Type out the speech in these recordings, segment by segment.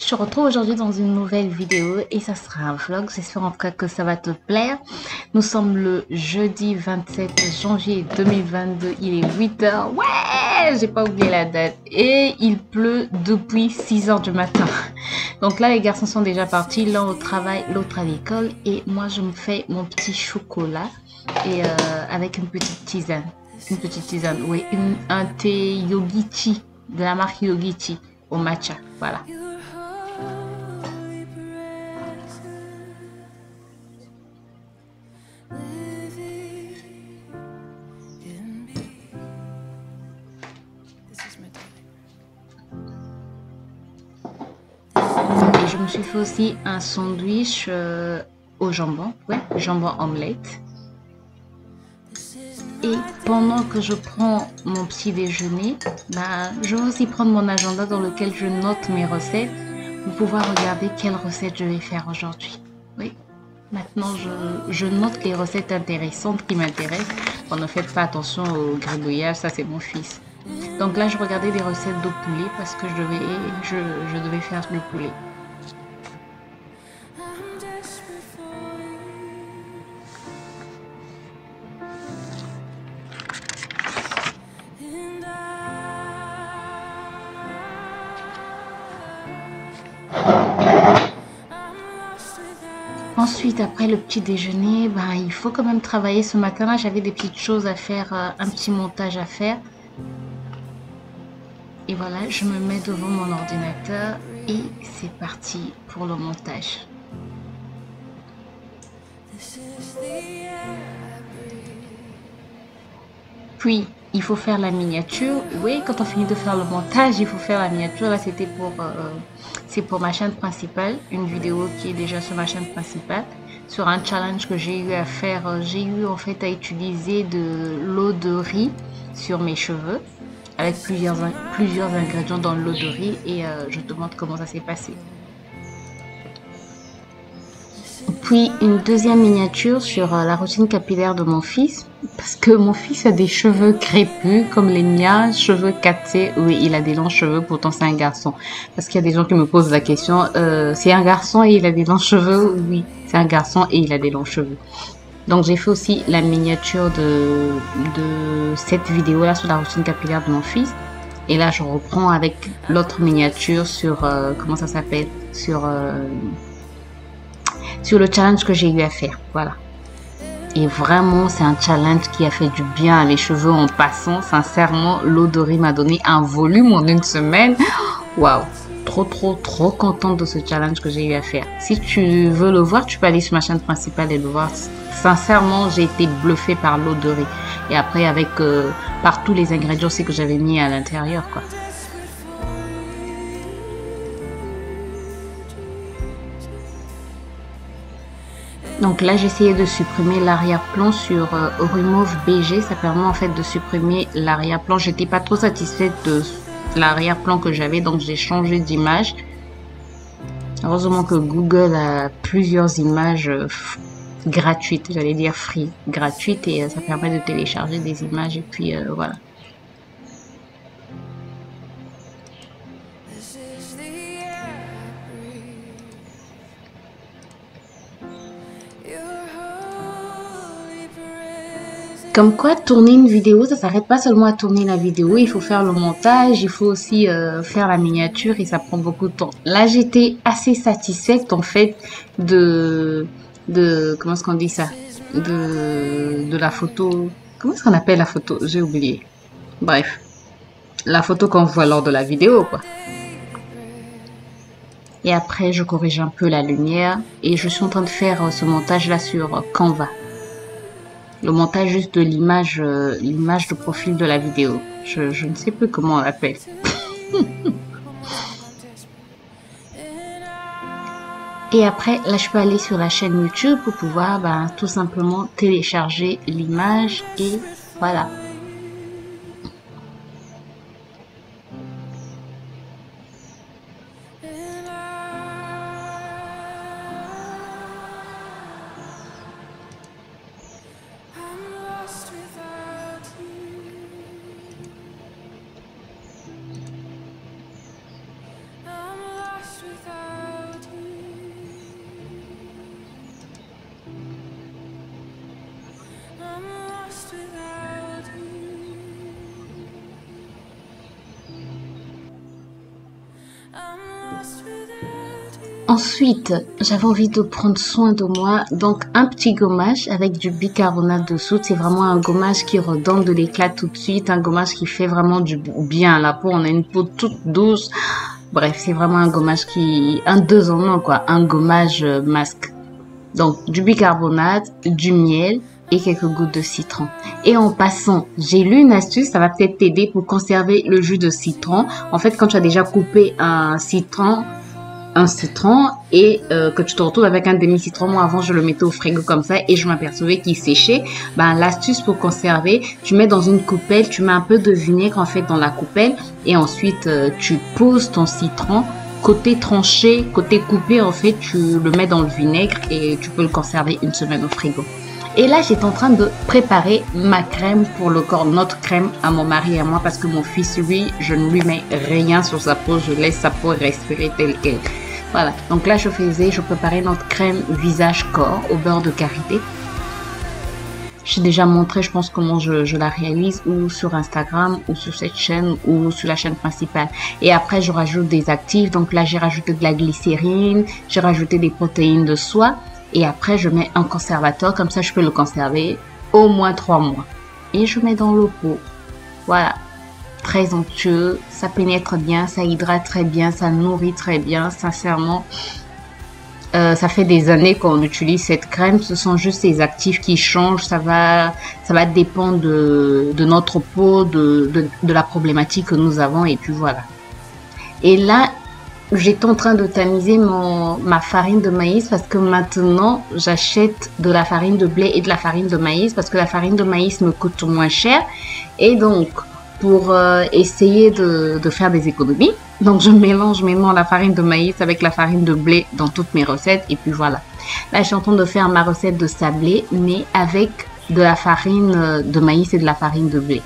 te retrouve aujourd'hui dans une nouvelle vidéo et ça sera un vlog. J'espère en tout cas que ça va te plaire. Nous sommes le jeudi 27 janvier 2022. Il est 8h. Ouais, j'ai pas oublié la date. Et il pleut depuis 6h du matin. Donc là, les garçons sont déjà partis. L'un au travail, l'autre à l'école. Et moi, je me fais mon petit chocolat et avec une petite tisane. Une petite tisane, oui. Un thé Yogichi de la marque Yogichi au matcha. Voilà. Et je me suis fait aussi un sandwich au jambon, ouais, jambon omelette. Et pendant que je prends mon petit déjeuner, je vais aussi prendre mon agenda dans lequel je note mes recettes pour pouvoir regarder quelles recettes je vais faire aujourd'hui. Oui, maintenant je note les recettes intéressantes qui m'intéressent. Bon, ne faites pas attention au gribouillage, ça c'est mon fils. Donc là, je regardais des recettes de poulet parce que je devais faire le poulet. Ensuite, après le petit déjeuner, il faut quand même travailler ce matin-là. J'avais des petites choses à faire, un petit montage à faire. Et voilà, je me mets devant mon ordinateur et c'est parti pour le montage. Puis, il faut faire la miniature. Oui, quand on finit de faire le montage, il faut faire la miniature. Là, c'était c'est pour ma chaîne principale, une vidéo qui est déjà sur ma chaîne principale, sur un challenge que j'ai eu à faire. J'ai eu en fait à utiliser de l'eau de riz sur mes cheveux, avec plusieurs ingrédients dans l'eau de riz et je te montre comment ça s'est passé. Puis une deuxième miniature sur la routine capillaire de mon fils, parce que mon fils a des cheveux crépus comme les miens, cheveux cassés. Oui, il a des longs cheveux, pourtant c'est un garçon. Parce qu'il y a des gens qui me posent la question, c'est un garçon et il a des longs cheveux? Oui, c'est un garçon et il a des longs cheveux. Donc j'ai fait aussi la miniature de cette vidéo-là sur la routine capillaire de mon fils. Et là, je reprends avec l'autre miniature sur, comment ça s'appelle, sur le challenge que j'ai eu à faire. Voilà. Et vraiment, c'est un challenge qui a fait du bien à les cheveux en passant. Sincèrement, l'eau de riz m'a donné un volume en une semaine. Waouh! Trop contente de ce challenge que j'ai eu à faire. Si tu veux le voir, tu peux aller sur ma chaîne principale et le voir. Sincèrement, j'ai été bluffée par l'eau de riz. Et après, par tous les ingrédients aussi que j'avais mis à l'intérieur, quoi. Donc là, j'essayais de supprimer l'arrière-plan sur Remove BG. Ça permet en fait de supprimer l'arrière-plan. J'étais pas trop satisfaite de l'arrière-plan que j'avais, donc j'ai changé d'image. Heureusement que Google a plusieurs images gratuites, j'allais dire free, gratuites, et ça permet de télécharger des images et puis voilà. Comme quoi, tourner une vidéo, ça s'arrête pas seulement à tourner la vidéo, il faut faire le montage, il faut aussi faire la miniature et ça prend beaucoup de temps. Là, j'étais assez satisfaite en fait comment est-ce qu'on dit ça? De la photo. Comment est-ce qu'on appelle la photo? J'ai oublié. Bref, la photo qu'on voit lors de la vidéo, quoi. Et après, je corrige un peu la lumière et je suis en train de faire ce montage là sur Canva. Le montage juste de l'image de profil de la vidéo. Je ne sais plus comment on l'appelle. Et après, là, je peux aller sur la chaîne YouTube pour pouvoir tout simplement télécharger l'image et voilà. Ensuite, j'avais envie de prendre soin de moi, donc un petit gommage avec du bicarbonate de soude. C'est vraiment un gommage qui redonne de l'éclat tout de suite, un gommage qui fait vraiment du bien à la peau. On a une peau toute douce. Bref, c'est vraiment un gommage un 2 en 1 quoi, un gommage masque. Donc du bicarbonate, du miel et quelques gouttes de citron. Et en passant, j'ai lu une astuce, ça va peut-être t'aider pour conserver le jus de citron. En fait, quand tu as déjà coupé un citron et que tu te retrouves avec un demi-citron. Moi, avant, je le mettais au frigo comme ça et je m'apercevais qu'il séchait. Ben, l'astuce pour conserver, tu mets dans une coupelle, tu mets un peu de vinaigre en fait dans la coupelle et ensuite tu poses ton citron. Côté tranché, côté coupé, en fait, tu le mets dans le vinaigre et tu peux le conserver une semaine au frigo. Et là, j'étais en train de préparer ma crème pour le corps, notre crème à mon mari et à moi parce que mon fils, lui, je ne lui mets rien sur sa peau, je laisse sa peau respirer telle qu'elle. Voilà, donc là, je préparais notre crème visage corps au beurre de karité. J'ai déjà montré, je pense, comment je la réalise ou sur Instagram ou sur cette chaîne ou sur la chaîne principale. Et après, je rajoute des actifs. Donc là, j'ai rajouté de la glycérine, j'ai rajouté des protéines de soie. Et après, je mets un conservateur. Comme ça, je peux le conserver au moins 3 mois. Et je mets dans l'eau pot. Voilà. Très onctueux. Ça pénètre bien, ça hydrate très bien, ça nourrit très bien. Sincèrement, ça fait des années qu'on utilise cette crème. Ce sont juste ces actifs qui changent. Ça va dépendre de notre peau, de la problématique que nous avons. Et puis voilà. Et là, j'étais en train de tamiser ma farine de maïs parce que maintenant, j'achète de la farine de blé et de la farine de maïs parce que la farine de maïs me coûte moins cher. Et donc, pour essayer de faire des économies, donc je mélange maintenant la farine de maïs avec la farine de blé dans toutes mes recettes. Et puis voilà. Là, je suis en train de faire ma recette de sablé, mais avec de la farine de maïs et de la farine de blé.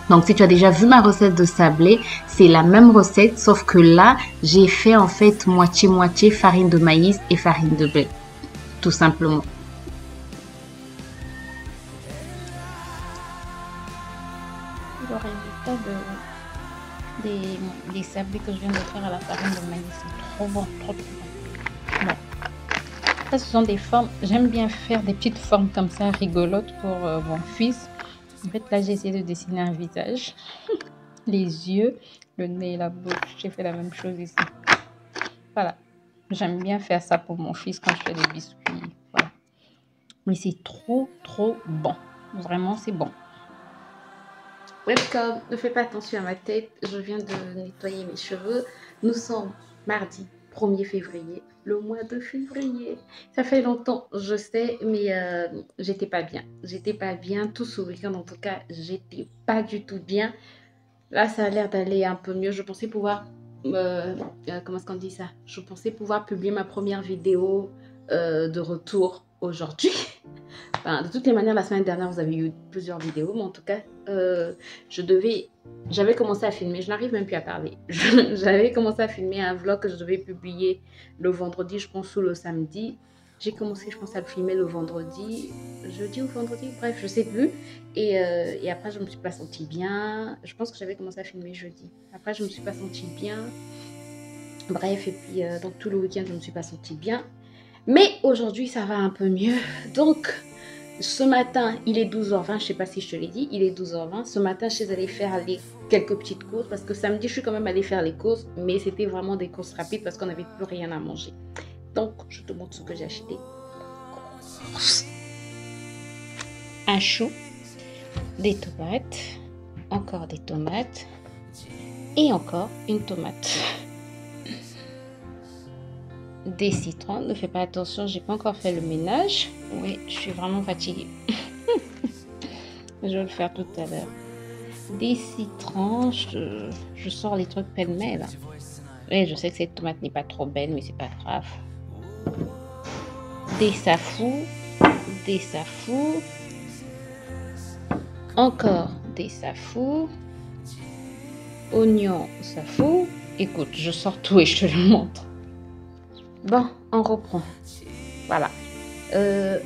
Donc, si tu as déjà vu ma recette de sablé, c'est la même recette, sauf que là, j'ai fait en fait moitié-moitié farine de maïs et farine de blé. Tout simplement. Le résultat des sablés que je viens de faire à la farine de maïs, c'est trop bon, trop bon. Bon. Ça, ce sont des formes, j'aime bien faire des petites formes comme ça, rigolotes pour mon fils. En fait, là, j'ai essayé de dessiner un visage, les yeux, le nez et la bouche. J'ai fait la même chose ici. Voilà. J'aime bien faire ça pour mon fils quand je fais des biscuits. Voilà. Mais c'est trop, trop bon. Vraiment, c'est bon. Welcome. Ne fais pas attention à ma tête. Je viens de nettoyer mes cheveux. Nous sommes mardi 1er février. Le mois de février. Ça fait longtemps, je sais, mais j'étais pas bien. J'étais pas bien tout ce week-end. En tout cas, j'étais pas du tout bien. Là, ça a l'air d'aller un peu mieux. Je pensais pouvoir... comment est-ce qu'on dit ça? Je pensais pouvoir publier ma première vidéo de retour aujourd'hui. Enfin, de toutes les manières, la semaine dernière, vous avez eu plusieurs vidéos. Mais en tout cas, j'avais commencé à filmer, je n'arrive même plus à parler. J'avais commencé à filmer un vlog que je devais publier le vendredi, je pense, ou le samedi. J'ai commencé, je pense, à le filmer le vendredi, jeudi ou vendredi, bref, je sais plus. Et après, je me suis pas sentie bien. Je pense que j'avais commencé à filmer jeudi. Après, je me suis pas sentie bien. Bref, et puis, donc tout le week-end, je me suis pas sentie bien. Mais aujourd'hui, ça va un peu mieux. Donc... ce matin, il est 12h20, je ne sais pas si je te l'ai dit, il est 12h20. Ce matin, je suis allée faire quelques petites courses parce que samedi, je suis quand même allée faire les courses, mais c'était vraiment des courses rapides parce qu'on n'avait plus rien à manger. Donc, je te montre ce que j'ai acheté. Un chou, des tomates, encore des tomates et encore une tomate. Des citrons, ne fais pas attention, j'ai pas encore fait le ménage. Oui, je suis vraiment fatiguée. Je vais le faire tout à l'heure. Des citrons, je sors les trucs pêle-mêle. Oui, je sais que cette tomate n'est pas trop belle, mais c'est pas grave. Des safous, encore des safous, oignons, safous. Écoute, je sors tout et je te le montre. Bon, on reprend. Voilà.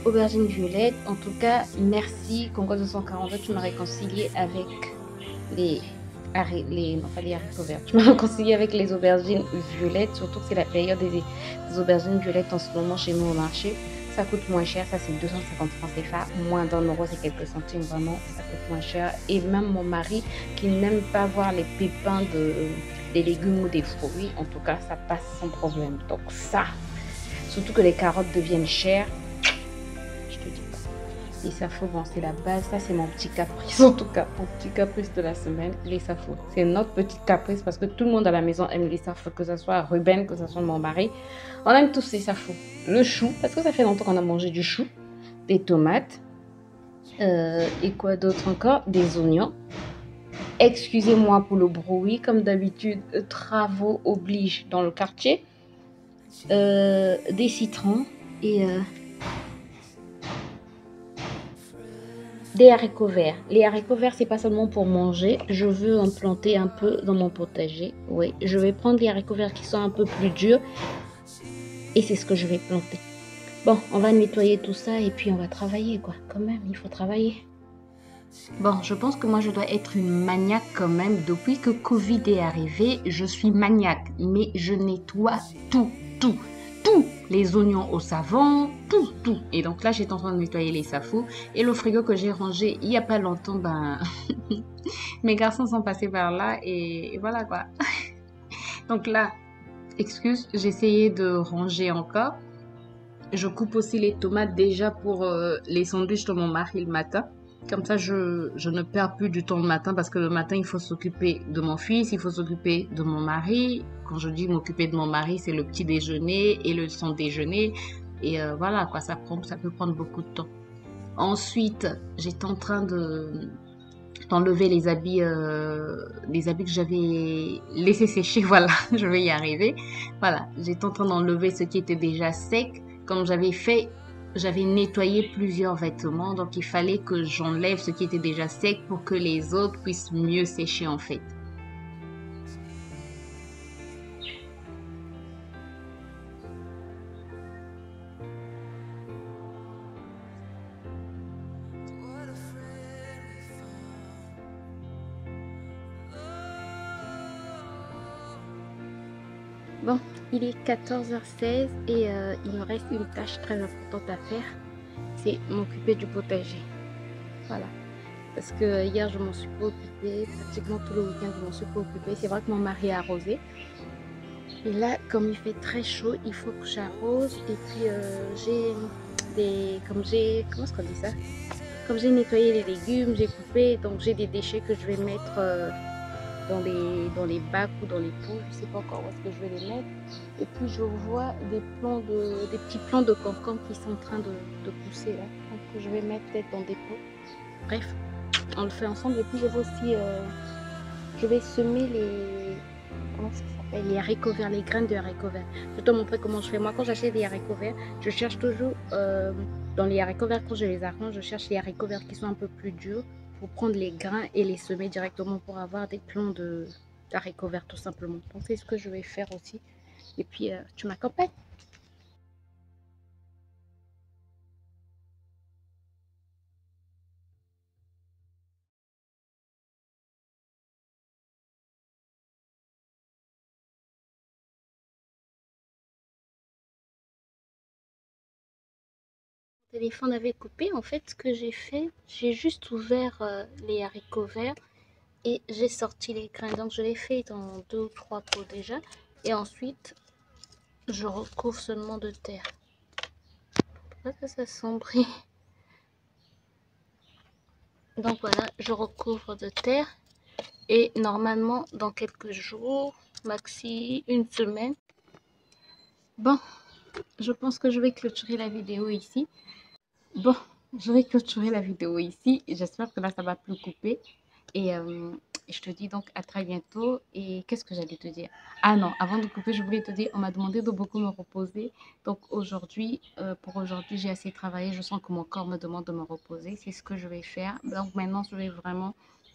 Aubergine violette. En tout cas, merci. Congo 242, tu m'as réconcilié avec non pas les haricots verts, je me réconcilie avec les aubergines violettes, surtout que c'est la période des aubergines violettes en ce moment chez nous au marché. Ça coûte moins cher, ça c'est 250 francs CFA, moins d'1 euro, c'est quelques centimes, vraiment, ça coûte moins cher. Et même mon mari qui n'aime pas voir les pépins des légumes ou des fruits, en tout cas, ça passe sans problème. Donc ça, surtout que les carottes deviennent chères, je te dis pas. Les safos, bon, c'est la base, ça c'est mon petit caprice, en tout cas, mon petit caprice de la semaine, les safos. C'est notre petit caprice parce que tout le monde à la maison aime les safos, que ce soit Ruben, que ce soit mon mari. On aime tous les safos. Le chou, parce que ça fait longtemps qu'on a mangé du chou, des tomates, et quoi d'autre encore? Des oignons. Excusez-moi pour le bruit, comme d'habitude, travaux obligent dans le quartier. Des citrons et des haricots verts. Les haricots verts, c'est pas seulement pour manger. Je veux en planter un peu dans mon potager. Oui, je vais prendre les haricots verts qui sont un peu plus durs et c'est ce que je vais planter. Bon, on va nettoyer tout ça et puis on va travailler, quoi. Quand même, il faut travailler. Bon, je pense que moi, je dois être une maniaque quand même. Depuis que Covid est arrivé, je suis maniaque. Mais je nettoie tout. Les oignons au savon, tout. Et donc là, j'étais en train de nettoyer les safous. Et le frigo que j'ai rangé il n'y a pas longtemps, ben... mes garçons sont passés par là et voilà, quoi. Donc là, excuse, j'ai essayé de ranger encore. Je coupe aussi les tomates déjà pour les sandwichs de mon mari le matin. Comme ça, je ne perds plus du temps le matin parce que le matin, il faut s'occuper de mon fils, il faut s'occuper de mon mari. Quand je dis m'occuper de mon mari, c'est le petit déjeuner et son déjeuner. Et voilà, quoi, ça peut prendre beaucoup de temps. Ensuite, j'étais en train d'enlever les habits que j'avais laissé sécher. Voilà, je vais y arriver. Voilà, j'étais en train d'enlever ce qui était déjà sec. Comme j'avais nettoyé plusieurs vêtements, donc il fallait que j'enlève ce qui était déjà sec pour que les autres puissent mieux sécher en fait. Bon, il est 14h16 et il me reste une tâche très importante à faire, c'est m'occuper du potager. Voilà. Parce que hier, je m'en suis pas occupée. Pratiquement tout le week-end, je m'en suis pas occupée. C'est vrai que mon mari a arrosé. Et là, comme il fait très chaud, il faut que j'arrose. Et puis, comment est-ce qu'on dit ça? Comme j'ai nettoyé les légumes, j'ai coupé. Donc, j'ai des déchets que je vais mettre dans les bacs ou dans les pots. Je sais pas encore où est-ce que je vais les mettre. Et puis, je vois des petits plants de concombre qui sont en train de pousser là. Donc, je vais mettre peut-être dans des pots. Bref, on le fait ensemble. Et puis je vais aussi je vais semer comment ça s'appelle, les haricots verts, les graines de haricots verts. Je vais te montrer comment je fais. Moi, quand j'achète des haricots verts, je cherche toujours dans les haricots verts, quand je les arrange, je cherche les haricots verts qui sont un peu plus durs pour prendre les grains et les semer directement pour avoir des plants d'haricots verts tout simplement. Donc c'est ce que je vais faire aussi. Et puis tu m'accompagnes. Mon téléphone avait coupé. En fait, ce que j'ai fait, j'ai juste ouvert les haricots verts et j'ai sorti les grains. Donc, je l'ai fait dans 2 ou 3 pots déjà. Et ensuite, je recouvre seulement de terre. Pourquoi ça s'assombrit? Donc voilà, je recouvre de terre. Et normalement, dans quelques jours, maxi une semaine. Bon, je pense que je vais clôturer la vidéo ici. Bon, je vais clôturer la vidéo ici. J'espère que là, ça va plus couper. Et je te dis donc à très bientôt. Et qu'est-ce que j'allais te dire? Ah non, avant de couper, je voulais te dire, on m'a demandé de beaucoup me reposer. Donc aujourd'hui, pour aujourd'hui, j'ai assez travaillé. Je sens que mon corps me demande de me reposer. C'est ce que je vais faire. Donc maintenant, je vais vraiment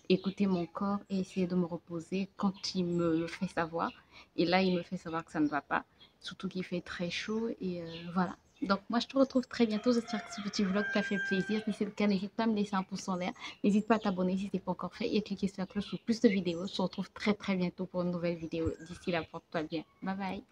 écouter mon corps et essayer de me reposer quand il me le fait savoir. Et là, il me fait savoir que ça ne va pas. Surtout qu'il fait très chaud. Et voilà. Donc, moi, je te retrouve très bientôt. J'espère que ce petit vlog t'a fait plaisir. Si c'est le cas, n'hésite pas à me laisser un pouce en l'air. N'hésite pas à t'abonner si ce n'est pas encore fait et à cliquer sur la cloche pour plus de vidéos. Je te retrouve très, très bientôt pour une nouvelle vidéo. D'ici là, porte-toi bien. Bye bye.